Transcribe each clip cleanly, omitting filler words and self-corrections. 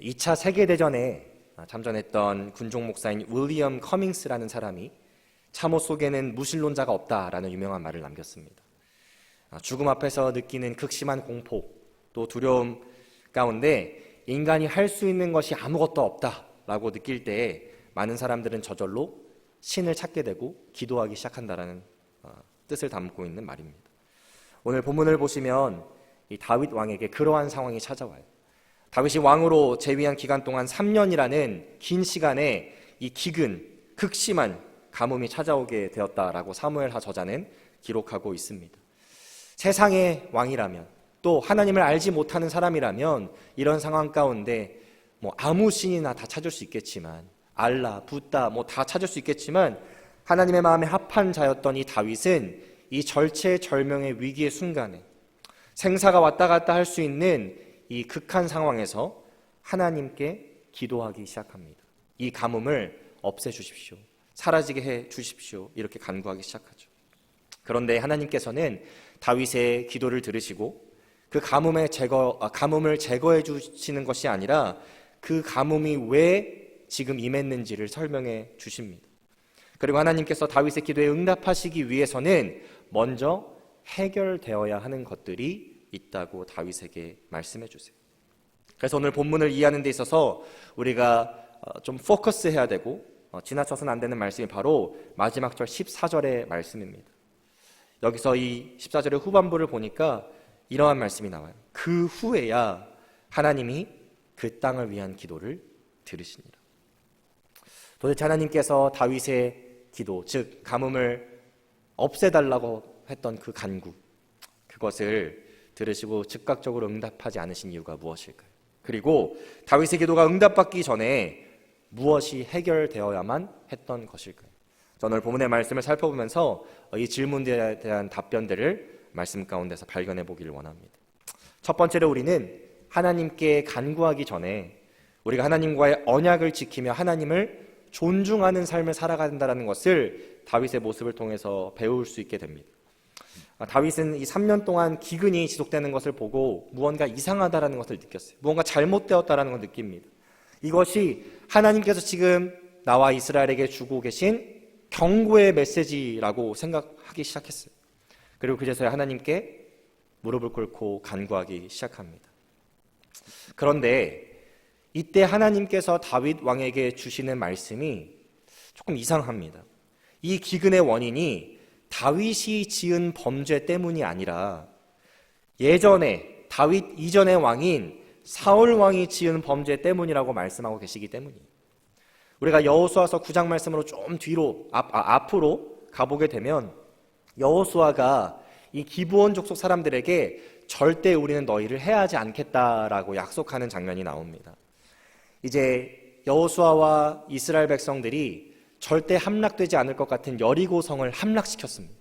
2차 세계대전에 참전했던 군종 목사인 윌리엄 커밍스라는 사람이 참호 속에는 무신론자가 없다라는 유명한 말을 남겼습니다. 죽음 앞에서 느끼는 극심한 공포 또 두려움 가운데 인간이 할 수 있는 것이 아무것도 없다라고 느낄 때에 많은 사람들은 저절로 신을 찾게 되고 기도하기 시작한다라는 뜻을 담고 있는 말입니다. 오늘 본문을 보시면 이 다윗 왕에게 그러한 상황이 찾아와요. 다윗이 왕으로 재위한 기간 동안 3년이라는 긴 시간에 이 기근, 극심한 가뭄이 찾아오게 되었다라고 사무엘하 저자는 기록하고 있습니다. 세상의 왕이라면 또 하나님을 알지 못하는 사람이라면 이런 상황 가운데 아무 신이나 다 찾을 수 있겠지만 알라, 붓다 다 찾을 수 있겠지만 하나님의 마음에 합한 자였던 이 다윗은 이 절체절명의 위기의 순간에 생사가 왔다 갔다 할 수 있는 이 극한 상황에서 하나님께 기도하기 시작합니다. 이 가뭄을 없애주십시오. 사라지게 해주십시오. 이렇게 간구하기 시작하죠. 그런데 하나님께서는 다윗의 기도를 들으시고 그 가뭄을 제거해 주시는 것이 아니라 그 가뭄이 왜 지금 임했는지를 설명해 주십니다. 그리고 하나님께서 다윗의 기도에 응답하시기 위해서는 먼저 해결되어야 하는 것들이 있다고 다윗에게 말씀해 주세요. 그래서 오늘 본문을 이해하는 데 있어서 우리가 좀 포커스해야 되고 지나쳐서는 안 되는 말씀이 바로 마지막 절 14절의 말씀입니다. 여기서 이 14절의 후반부를 보니까 이러한 말씀이 나와요. 그 후에야 하나님이 그 땅을 위한 기도를 들으시니라. 도대체 하나님께서 다윗의 기도, 즉 가뭄을 없애달라고 했던 그 간구, 그것을 들으시고 즉각적으로 응답하지 않으신 이유가 무엇일까요? 그리고 다윗의 기도가 응답받기 전에 무엇이 해결되어야만 했던 것일까요? 오늘 본문의 말씀을 살펴보면서 이 질문에 대한 답변들을 말씀 가운데서 발견해 보기를 원합니다. 첫 번째로 우리는 하나님께 간구하기 전에 우리가 하나님과의 언약을 지키며 하나님을 존중하는 삶을 살아간다는 것을 다윗의 모습을 통해서 배울 수 있게 됩니다. 다윗은 이 3년 동안 기근이 지속되는 것을 보고 무언가 이상하다라는 것을 느꼈어요. 무언가 잘못되었다라는 걸 느낍니다. 이것이 하나님께서 지금 나와 이스라엘에게 주고 계신 경고의 메시지라고 생각하기 시작했어요. 그리고 그제서야 하나님께 무릎을 꿇고 간구하기 시작합니다. 그런데 이때 하나님께서 다윗 왕에게 주시는 말씀이 조금 이상합니다. 이 기근의 원인이 다윗이 지은 범죄 때문이 아니라 예전에 다윗 이전의 왕인 사울 왕이 지은 범죄 때문이라고 말씀하고 계시기 때문이에요. 우리가 여호수아서 9장 말씀으로 좀 뒤로 앞으로 가보게 되면 여호수아가 이 기브온 족속 사람들에게 절대 우리는 너희를 해하지 않겠다라고 약속하는 장면이 나옵니다. 이제 여호수아와 이스라엘 백성들이 절대 함락되지 않을 것 같은 여리고성을 함락시켰습니다.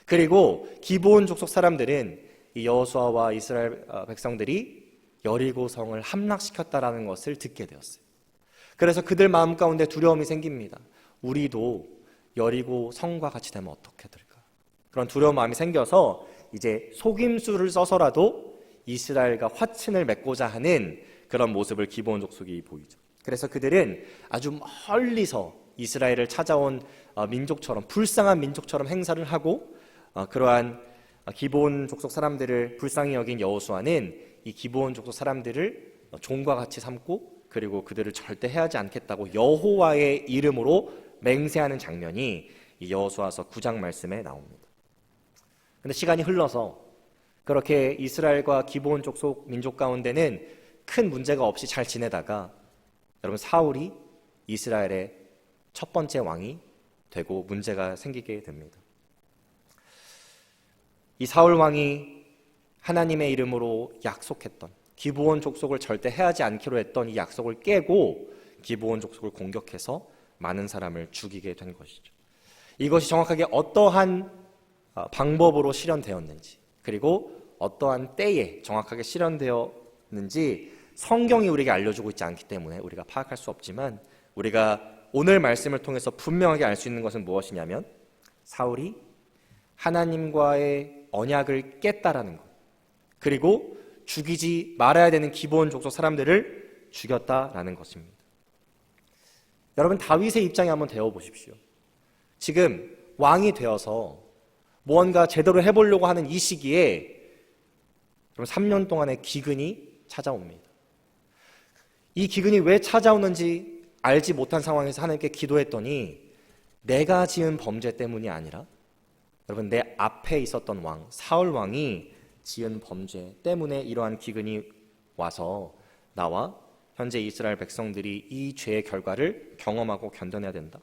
그리고 기브온 족속 사람들은 이 여호수아와 이스라엘 백성들이 여리고성을 함락시켰다라는 것을 듣게 되었어요. 그래서 그들 마음 가운데 두려움이 생깁니다. 우리도 여리고성과 같이 되면 어떻게 될까? 그런 두려운 마음이 생겨서 이제 속임수를 써서라도 이스라엘과 화친을 맺고자 하는 그런 모습을 기브온 족속이 보이죠. 그래서 그들은 아주 멀리서 이스라엘을 찾아온 민족처럼, 불쌍한 민족처럼 행사를 하고 그러한 기브온 족속 사람들을 불쌍히 여긴 여호수아는 이 기브온 족속 사람들을 종과 같이 삼고 그리고 그들을 절대 해하지 않겠다고 여호와의 이름으로 맹세하는 장면이 이 여호수아서 9장 말씀에 나옵니다. 그런데 시간이 흘러서 그렇게 이스라엘과 기브온 족속 민족 가운데는 큰 문제가 없이 잘 지내다가 여러분 사울이 이스라엘의 첫 번째 왕이 되고 문제가 생기게 됩니다. 이 사울 왕이 하나님의 이름으로 약속했던 기브온 족속을 절대 해하지 않기로 했던 이 약속을 깨고 기브온 족속을 공격해서 많은 사람을 죽이게 된 것이죠. 이것이 정확하게 어떠한 방법으로 실현되었는지 그리고 어떠한 때에 정확하게 실현되었는지 성경이 우리에게 알려주고 있지 않기 때문에 우리가 파악할 수 없지만 우리가 오늘 말씀을 통해서 분명하게 알 수 있는 것은 무엇이냐면 사울이 하나님과의 언약을 깼다라는 것, 그리고 죽이지 말아야 되는 기브온 족속 사람들을 죽였다라는 것입니다. 여러분, 다윗의 입장에 한번 되어 보십시오. 지금 왕이 되어서 무언가 제대로 해보려고 하는 이 시기에 3년 동안의 기근이 찾아옵니다. 이 기근이 왜 찾아오는지 알지 못한 상황에서 하나님께 기도했더니 내가 지은 범죄 때문이 아니라 여러분, 내 앞에 있었던 왕 사울 왕이 지은 범죄 때문에 이러한 기근이 와서 나와 현재 이스라엘 백성들이 이 죄의 결과를 경험하고 견뎌내야 된다.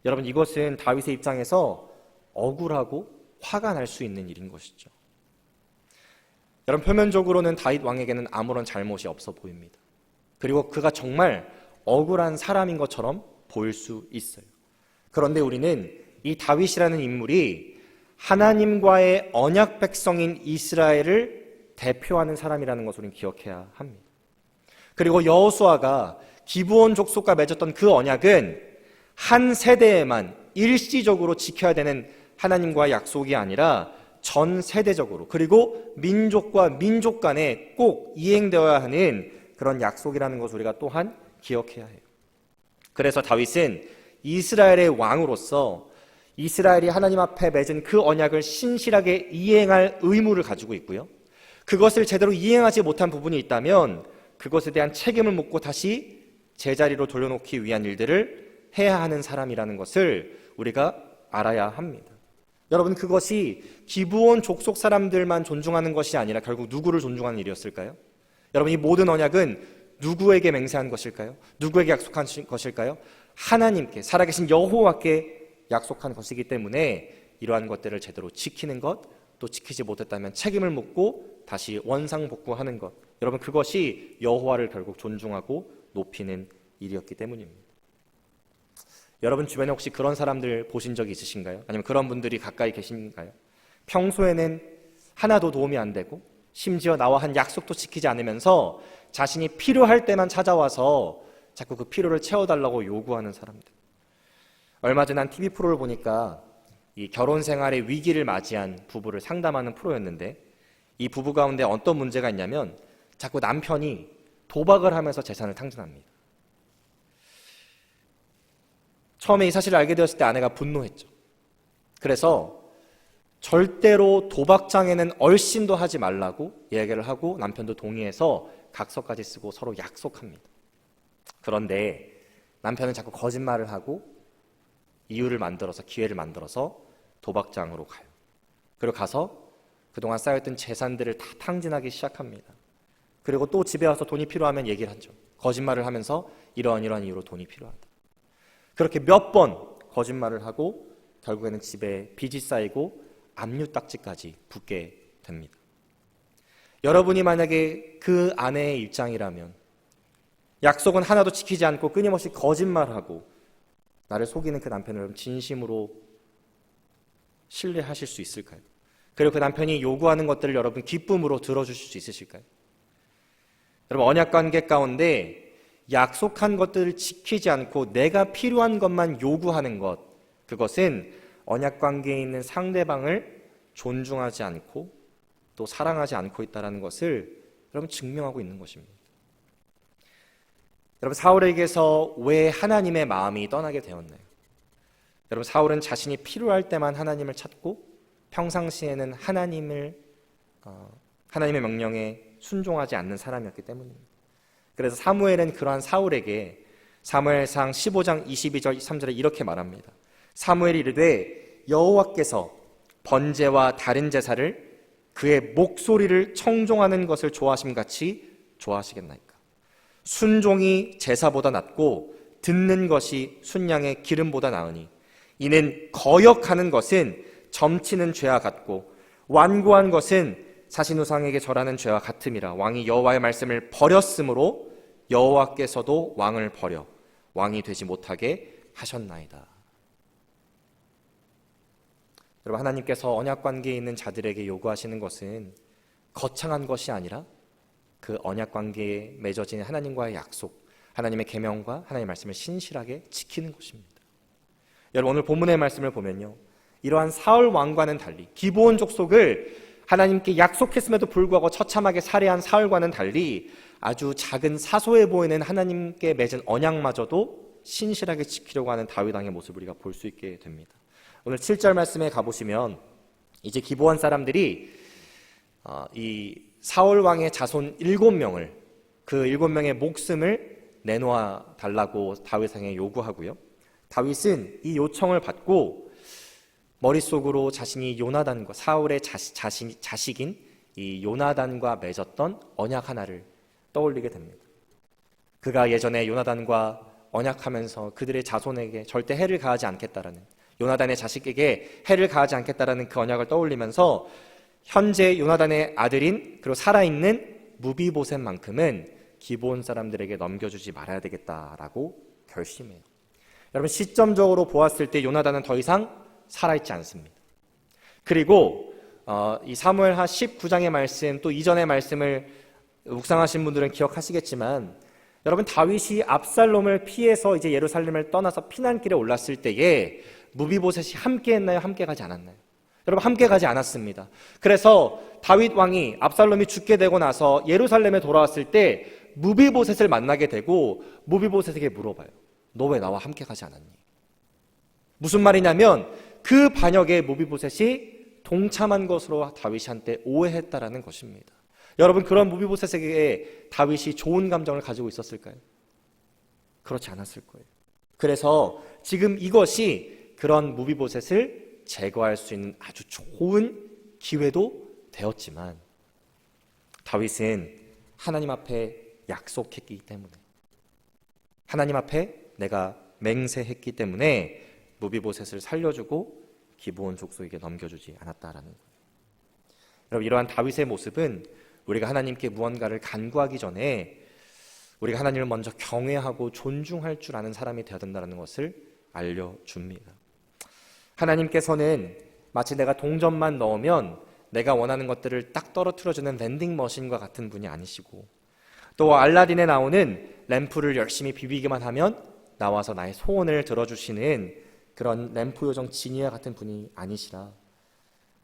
여러분, 이것은 다윗의 입장에서 억울하고 화가 날 수 있는 일인 것이죠. 여러분, 표면적으로는 다윗 왕에게는 아무런 잘못이 없어 보입니다. 그리고 그가 정말 억울한 사람인 것처럼 보일 수 있어요. 그런데 우리는 이 다윗이라는 인물이 하나님과의 언약 백성인 이스라엘을 대표하는 사람이라는 것을 우리는 기억해야 합니다. 그리고 여호수아가 기브온 족속과 맺었던 그 언약은 한 세대에만 일시적으로 지켜야 되는 하나님과의 약속이 아니라 전 세대적으로, 그리고 민족과 민족 간에 꼭 이행되어야 하는 그런 약속이라는 것을 우리가 또한 기억해야 해요. 그래서 다윗은 이스라엘의 왕으로서 이스라엘이 하나님 앞에 맺은 그 언약을 신실하게 이행할 의무를 가지고 있고요, 그것을 제대로 이행하지 못한 부분이 있다면 그것에 대한 책임을 묻고 다시 제자리로 돌려놓기 위한 일들을 해야 하는 사람이라는 것을 우리가 알아야 합니다. 여러분, 그것이 기브온 족속 사람들만 존중하는 것이 아니라 결국 누구를 존중하는 일이었을까요? 여러분, 이 모든 언약은 누구에게 맹세한 것일까요? 누구에게 약속한 것일까요? 하나님께, 살아계신 여호와께 약속한 것이기 때문에 이러한 것들을 제대로 지키는 것, 또 지키지 못했다면 책임을 묻고 다시 원상복구하는 것, 여러분, 그것이 여호와를 결국 존중하고 높이는 일이었기 때문입니다. 여러분 주변에 혹시 그런 사람들 보신 적이 있으신가요? 아니면 그런 분들이 가까이 계신가요? 평소에는 하나도 도움이 안 되고 심지어 나와 한 약속도 지키지 않으면서 자신이 필요할 때만 찾아와서 자꾸 그 필요를 채워달라고 요구하는 사람들. 얼마 전 한 TV 프로를 보니까 이 결혼 생활의 위기를 맞이한 부부를 상담하는 프로였는데, 이 부부 가운데 어떤 문제가 있냐면 자꾸 남편이 도박을 하면서 재산을 탕진합니다. 처음에 이 사실을 알게 되었을 때 아내가 분노했죠. 그래서 절대로 도박장에는 얼씬도 하지 말라고 이야기를 하고 남편도 동의해서 각서까지 쓰고 서로 약속합니다. 그런데 남편은 자꾸 거짓말을 하고 이유를 만들어서, 기회를 만들어서 도박장으로 가요. 그리고 가서 그동안 쌓였던 재산들을 다 탕진하기 시작합니다. 그리고 또 집에 와서 돈이 필요하면 얘기를 하죠. 거짓말을 하면서 이러한 이유로 돈이 필요하다. 그렇게 몇 번 거짓말을 하고 결국에는 집에 빚이 쌓이고 압류딱지까지 붙게 됩니다. 여러분이 만약에 그 아내의 입장이라면 약속은 하나도 지키지 않고 끊임없이 거짓말하고 나를 속이는 그 남편을 진심으로 신뢰하실 수 있을까요? 그리고 그 남편이 요구하는 것들을 여러분 기쁨으로 들어주실 수 있으실까요? 여러분, 언약관계 가운데 약속한 것들을 지키지 않고 내가 필요한 것만 요구하는 것, 그것은 언약관계에 있는 상대방을 존중하지 않고 또 사랑하지 않고 있다는 것을 여러분 증명하고 있는 것입니다. 여러분, 사울에게서 왜 하나님의 마음이 떠나게 되었나요? 여러분, 사울은 자신이 필요할 때만 하나님을 찾고 평상시에는 하나님의 명령에 순종하지 않는 사람이었기 때문입니다. 그래서 사무엘은 그러한 사울에게 사무엘상 15장 22절 3절에 이렇게 말합니다. 사무엘이 이르되 여호와께서 번제와 다른 제사를 그의 목소리를 청종하는 것을 좋아하심같이 좋아하시겠나이까. 순종이 제사보다 낫고 듣는 것이 순양의 기름보다 나으니 이는 거역하는 것은 점치는 죄와 같고 완고한 것은 사신우상에게 절하는 죄와 같음이라. 왕이 여호와의 말씀을 버렸으므로 여호와께서도 왕을 버려 왕이 되지 못하게 하셨나이다. 여러분, 하나님께서 언약관계에 있는 자들에게 요구하시는 것은 거창한 것이 아니라 그 언약관계에 맺어진 하나님과의 약속, 하나님의 계명과 하나님의 말씀을 신실하게 지키는 것입니다. 여러분, 오늘 본문의 말씀을 보면요, 이러한 사울 왕과는 달리 기브온 족속을 하나님께 약속했음에도 불구하고 처참하게 살해한 사울과는 달리 아주 작은 사소해 보이는 하나님께 맺은 언약마저도 신실하게 지키려고 하는 다윗 왕의 모습을 우리가 볼 수 있게 됩니다. 오늘 7절 말씀에 가보시면 이제 기브온 사람들이 이 사울 왕의 자손 7명을 그 7명의 목숨을 내놓아 달라고 다윗에게 요구하고요. 다윗은 이 요청을 받고 머릿속으로 자신이 요나단과 사울의 자식인 이 요나단과 맺었던 언약 하나를 떠올리게 됩니다. 그가 예전에 요나단과 언약하면서 그들의 자손에게 절대 해를 가하지 않겠다라는, 요나단의 자식에게 해를 가하지 않겠다라는 그 언약을 떠올리면서 현재 요나단의 아들인 그리고 살아있는 무비보셋만큼은 기브온 사람들에게 넘겨주지 말아야 되겠다라고 결심해요. 여러분, 시점적으로 보았을 때 요나단은 더 이상 살아있지 않습니다. 그리고 이 사무엘하 19장의 말씀, 또 이전의 말씀을 묵상하신 분들은 기억하시겠지만, 여러분, 다윗이 압살롬을 피해서 이제 예루살렘을 떠나서 피난길에 올랐을 때에 무비보셋이 함께 했나요? 함께 가지 않았나요? 여러분, 함께 가지 않았습니다. 그래서 다윗 왕이 압살롬이 죽게 되고 나서 예루살렘에 돌아왔을 때 무비보셋을 만나게 되고 무비보셋에게 물어봐요. 너 왜 나와 함께 가지 않았니? 무슨 말이냐면 그 반역에 무비보셋이 동참한 것으로 다윗이 한때 오해했다라는 것입니다. 여러분, 그런 무비보셋에게 다윗이 좋은 감정을 가지고 있었을까요? 그렇지 않았을 거예요. 그래서 지금 이것이 그런 무비보셋을 제거할 수 있는 아주 좋은 기회도 되었지만, 다윗은 하나님 앞에 약속했기 때문에, 하나님 앞에 내가 맹세했기 때문에 무비보셋을 살려주고 기브온 족속에게 넘겨주지 않았다라는 거예요. 여러분, 이러한 다윗의 모습은 우리가 하나님께 무언가를 간구하기 전에 우리가 하나님을 먼저 경외하고 존중할 줄 아는 사람이 되어야 된다는 것을 알려줍니다. 하나님께서는 마치 내가 동전만 넣으면 내가 원하는 것들을 딱 떨어뜨려주는 vending 머신과 같은 분이 아니시고, 또 알라딘에 나오는 램프를 열심히 비비기만 하면 나와서 나의 소원을 들어주시는 그런 램프 요정 지니와 같은 분이 아니시라,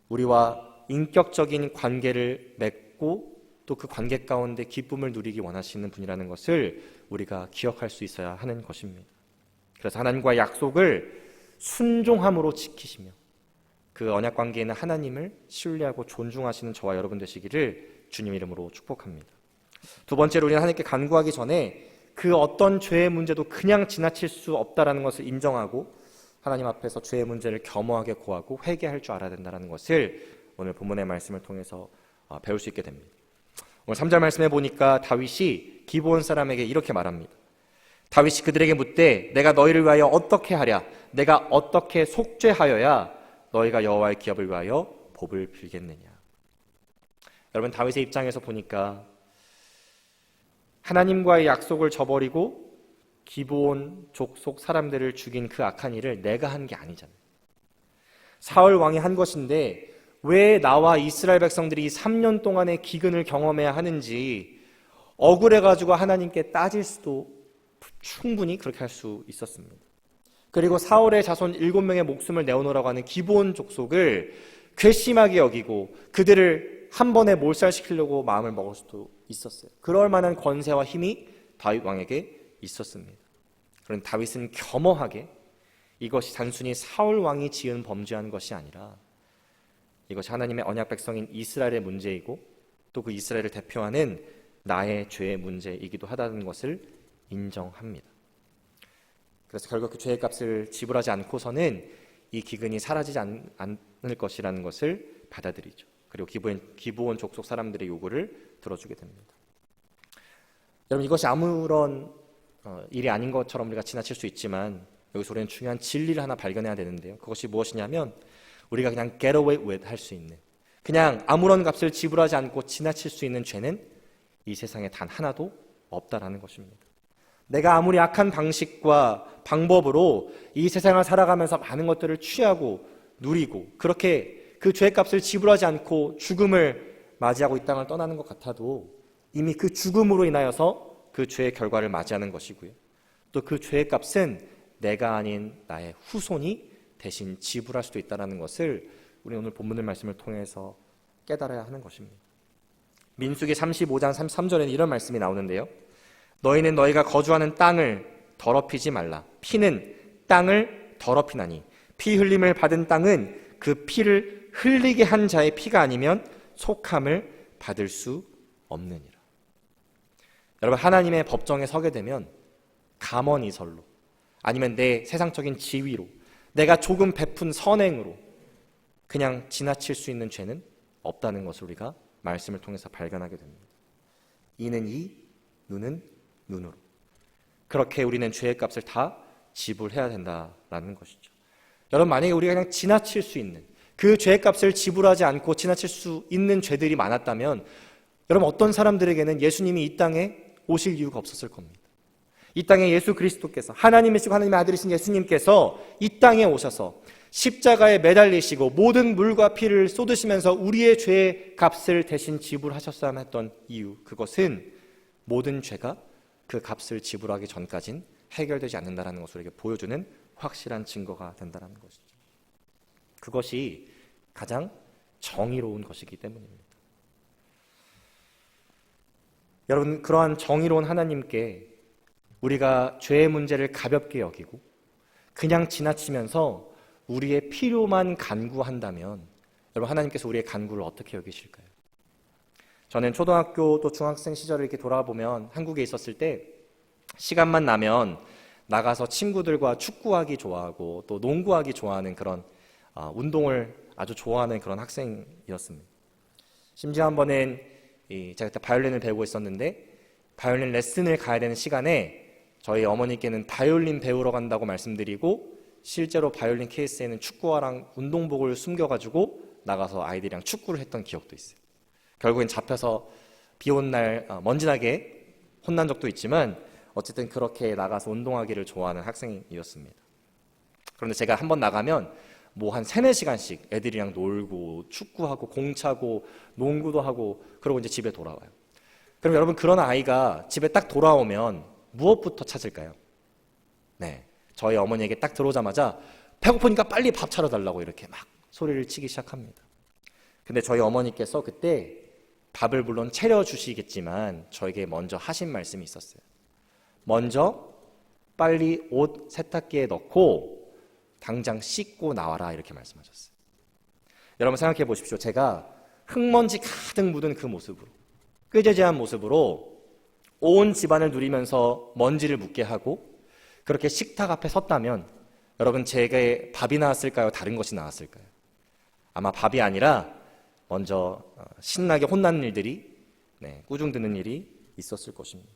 우리와 인격적인 관계를 맺고 또 그 관계 가운데 기쁨을 누리기 원하시는 분이라는 것을 우리가 기억할 수 있어야 하는 것입니다. 그래서 하나님과의 약속을 순종함으로 지키시며 그 언약 관계에 있는 하나님을 신뢰하고 존중하시는 저와 여러분 되시기를 주님 이름으로 축복합니다. 두 번째로, 우리는 하나님께 간구하기 전에 그 어떤 죄의 문제도 그냥 지나칠 수 없다는 것을 인정하고 하나님 앞에서 죄의 문제를 겸허하게 고하고 회개할 줄 알아야 된다는 것을 오늘 본문의 말씀을 통해서 배울 수 있게 됩니다. 오늘 3절 말씀에 보니까 다윗이 기브온 사람에게 이렇게 말합니다. 다윗이 그들에게 묻되 내가 너희를 위하여 어떻게 하랴? 내가 어떻게 속죄하여야 너희가 여호와의 기업을 위하여 복을 빌겠느냐? 여러분, 다윗의 입장에서 보니까 하나님과의 약속을 저버리고 기브온 족속 사람들을 죽인 그 악한 일을 내가 한 게 아니잖아요. 사울 왕이 한 것인데 왜 나와 이스라엘 백성들이 3년 동안의 기근을 경험해야 하는지 억울해가지고 하나님께 따질 수도 충분히 그렇게 할 수 있었습니다. 그리고 사울의 자손 7명의 목숨을 내어놓으라고 하는 기브온 족속을 괘씸하게 여기고 그들을 한 번에 몰살시키려고 마음을 먹을 수도 있었어요. 그럴 만한 권세와 힘이 다윗 왕에게 있었습니다. 그런데 다윗은 겸허하게 이것이 단순히 사울 왕이 지은 범죄한 것이 아니라 이것이 하나님의 언약 백성인 이스라엘의 문제이고 또 그 이스라엘을 대표하는 나의 죄의 문제이기도 하다는 것을 인정합니다. 그래서 결국 그 죄의 값을 지불하지 않고서는 이 기근이 사라지지 않을 것이라는 것을 받아들이죠. 그리고 기브온 족속 사람들의 요구를 들어주게 됩니다. 여러분, 이것이 아무런 일이 아닌 것처럼 우리가 지나칠 수 있지만 여기서 우리는 중요한 진리를 하나 발견해야 되는데요. 그것이 무엇이냐면 우리가 그냥 get away with 할 수 있는, 그냥 아무런 값을 지불하지 않고 지나칠 수 있는 죄는 이 세상에 단 하나도 없다라는 것입니다. 내가 아무리 악한 방식과 방법으로 이 세상을 살아가면서 많은 것들을 취하고 누리고 그렇게 그 죄의 값을 지불하지 않고 죽음을 맞이하고 이 땅을 떠나는 것 같아도 이미 그 죽음으로 인하여서 그 죄의 결과를 맞이하는 것이고요. 또 그 죄의 값은 내가 아닌 나의 후손이 대신 지불할 수도 있다는 것을 우리 오늘 본문의 말씀을 통해서 깨달아야 하는 것입니다. 민수기 35장 33절에는 이런 말씀이 나오는데요. 너희는 너희가 거주하는 땅을 더럽히지 말라. 피는 땅을 더럽히나니 피 흘림을 받은 땅은 그 피를 흘리게 한 자의 피가 아니면 속함을 받을 수 없느니라. 여러분, 하나님의 법정에 서게 되면 감언이설로 아니면 내 세상적인 지위로 내가 조금 베푼 선행으로 그냥 지나칠 수 있는 죄는 없다는 것을 우리가 말씀을 통해서 발견하게 됩니다. 이는 이, 눈은 눈으로. 그렇게 우리는 죄의 값을 다 지불해야 된다라는 것이죠. 여러분, 만약에 우리가 그냥 지나칠 수 있는 그 죄의 값을 지불하지 않고 지나칠 수 있는 죄들이 많았다면 여러분, 어떤 사람들에게는 예수님이 이 땅에 오실 이유가 없었을 겁니다. 이 땅에 예수 그리스도께서, 하나님이시고 하나님의 아들이신 예수님께서 이 땅에 오셔서 십자가에 매달리시고 모든 물과 피를 쏟으시면서 우리의 죄의 값을 대신 지불하셨어야만 했던 이유, 그것은 모든 죄가 그 값을 지불하기 전까진 해결되지 않는다는 것을 우리에게 보여주는 확실한 증거가 된다는 것이죠. 그것이 가장 정의로운 것이기 때문입니다. 여러분, 그러한 정의로운 하나님께 우리가 죄의 문제를 가볍게 여기고 그냥 지나치면서 우리의 필요만 간구한다면 여러분, 하나님께서 우리의 간구를 어떻게 여기실까요? 저는 초등학교 또 중학생 시절을 이렇게 돌아보면 한국에 있었을 때 시간만 나면 나가서 친구들과 축구하기 좋아하고 또 농구하기 좋아하는 그런 운동을 아주 좋아하는 그런 학생이었습니다. 심지어 한 번은 제가 그때 바이올린을 배우고 있었는데 바이올린 레슨을 가야 되는 시간에 저희 어머니께는 바이올린 배우러 간다고 말씀드리고 실제로 바이올린 케이스에는 축구화랑 운동복을 숨겨가지고 나가서 아이들이랑 축구를 했던 기억도 있어요. 결국엔 잡혀서 비 온 날 먼지나게 혼난 적도 있지만 어쨌든 그렇게 나가서 운동하기를 좋아하는 학생이었습니다. 그런데 제가 한번 나가면 뭐 한 3-4시간씩 애들이랑 놀고 축구하고 공차고 농구도 하고 그러고 이제 집에 돌아와요. 그럼 여러분, 그런 아이가 집에 딱 돌아오면 무엇부터 찾을까요? 네, 저희 어머니에게 딱 들어오자마자 배고프니까 빨리 밥 차려달라고 이렇게 막 소리를 치기 시작합니다. 근데 저희 어머니께서 그때 밥을 물론 차려주시겠지만 저에게 먼저 하신 말씀이 있었어요. 먼저 빨리 옷 세탁기에 넣고 당장 씻고 나와라, 이렇게 말씀하셨어요. 여러분, 생각해 보십시오. 제가 흙먼지 가득 묻은 그 모습으로, 꾀죄죄한 모습으로 온 집안을 누리면서 먼지를 묻게 하고 그렇게 식탁 앞에 섰다면 여러분, 제게 밥이 나왔을까요? 다른 것이 나왔을까요? 아마 밥이 아니라 먼저 신나게 혼나는 일들이, 꾸중 드는 일이 있었을 것입니다.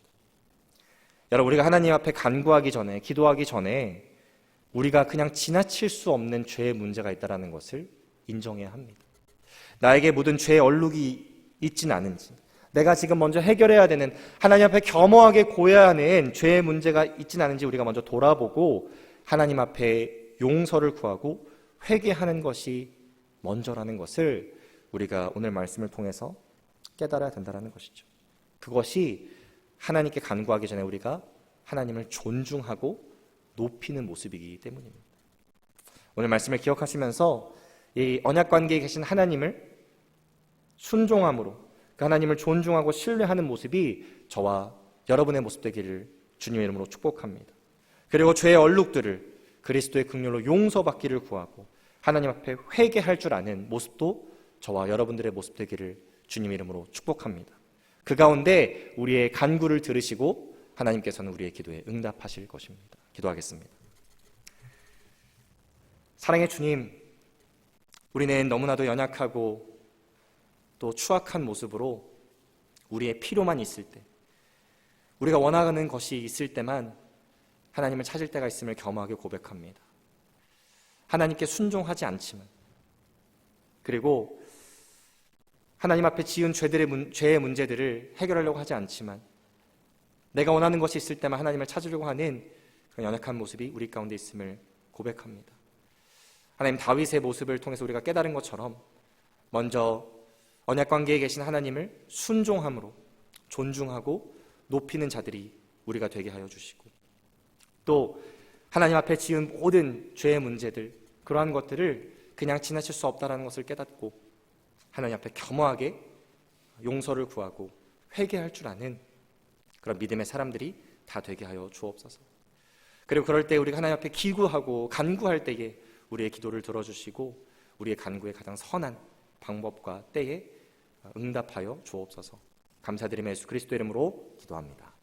여러분, 우리가 하나님 앞에 간구하기 전에, 기도하기 전에 우리가 그냥 지나칠 수 없는 죄의 문제가 있다는 것을 인정해야 합니다. 나에게 묻은 죄의 얼룩이 있진 않은지, 내가 지금 먼저 해결해야 되는, 하나님 앞에 겸허하게 고해야 하는 죄의 문제가 있진 않은지 우리가 먼저 돌아보고 하나님 앞에 용서를 구하고 회개하는 것이 먼저라는 것을 우리가 오늘 말씀을 통해서 깨달아야 된다는 것이죠. 그것이 하나님께 간구하기 전에 우리가 하나님을 존중하고 높이는 모습이기 때문입니다. 오늘 말씀을 기억하시면서 이 언약관계에 계신 하나님을 순종함으로, 그 하나님을 존중하고 신뢰하는 모습이 저와 여러분의 모습 되기를 주님의 이름으로 축복합니다. 그리고 죄의 얼룩들을 그리스도의 긍휼로 용서받기를 구하고 하나님 앞에 회개할 줄 아는 모습도 저와 여러분들의 모습 되기를 주님의 이름으로 축복합니다. 그 가운데 우리의 간구를 들으시고 하나님께서는 우리의 기도에 응답하실 것입니다. 기도하겠습니다. 사랑의 주님, 우리는 너무나도 연약하고 또 추악한 모습으로 우리의 필요만 있을 때, 우리가 원하는 것이 있을 때만 하나님을 찾을 때가 있음을 겸허하게 고백합니다. 하나님께 순종하지 않지만, 그리고 하나님 앞에 지은 죄의 문제들을 해결하려고 하지 않지만 내가 원하는 것이 있을 때만 하나님을 찾으려고 하는 그런 연약한 모습이 우리 가운데 있음을 고백합니다. 하나님, 다윗의 모습을 통해서 우리가 깨달은 것처럼 먼저 언약관계에 계신 하나님을 순종함으로 존중하고 높이는 자들이 우리가 되게 하여 주시고, 또 하나님 앞에 지은 모든 죄의 문제들, 그러한 것들을 그냥 지나칠 수 없다는 것을 깨닫고 하나님 앞에 겸허하게 용서를 구하고 회개할 줄 아는 그런 믿음의 사람들이 다 되게 하여 주옵소서. 그리고 그럴 때 우리가 하나님 앞에 기구하고 간구할 때에 우리의 기도를 들어주시고 우리의 간구에 가장 선한 방법과 때에 응답하여 주옵소서. 감사드리며 예수 그리스도 이름으로 기도합니다.